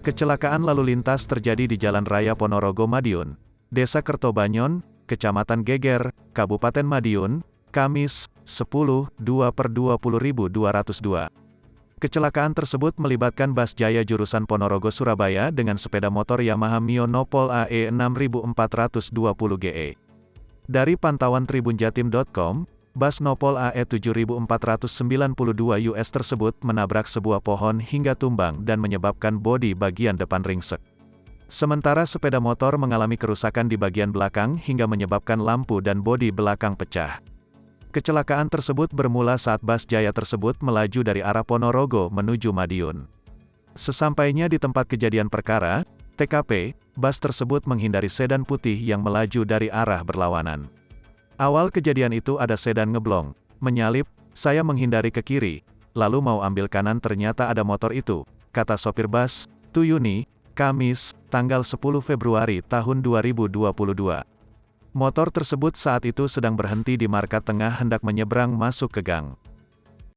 Kecelakaan lalu lintas terjadi di Jalan Raya Ponorogo Madiun, Desa Kertobanyon, Kecamatan Geger, Kabupaten Madiun, Kamis, 10/2/20.202. Kecelakaan tersebut melibatkan bus Jaya jurusan Ponorogo Surabaya dengan sepeda motor Yamaha Mio Nopol AE 6420 GE. Dari pantauan tribunjatim.com, bus Nopol AE 7492 US tersebut menabrak sebuah pohon hingga tumbang dan menyebabkan bodi bagian depan ringsek. Sementara sepeda motor mengalami kerusakan di bagian belakang hingga menyebabkan lampu dan bodi belakang pecah. Kecelakaan tersebut bermula saat bus Jaya tersebut melaju dari arah Ponorogo menuju Madiun. Sesampainya di tempat kejadian perkara, TKP, bus tersebut menghindari sedan putih yang melaju dari arah berlawanan. Awal kejadian itu ada sedan ngeblong, menyalip, saya menghindari ke kiri, lalu mau ambil kanan ternyata ada motor itu, kata sopir bus, Tuyuni, Kamis, tanggal 10 Februari tahun 2022. Motor tersebut saat itu sedang berhenti di marka tengah hendak menyeberang masuk ke gang.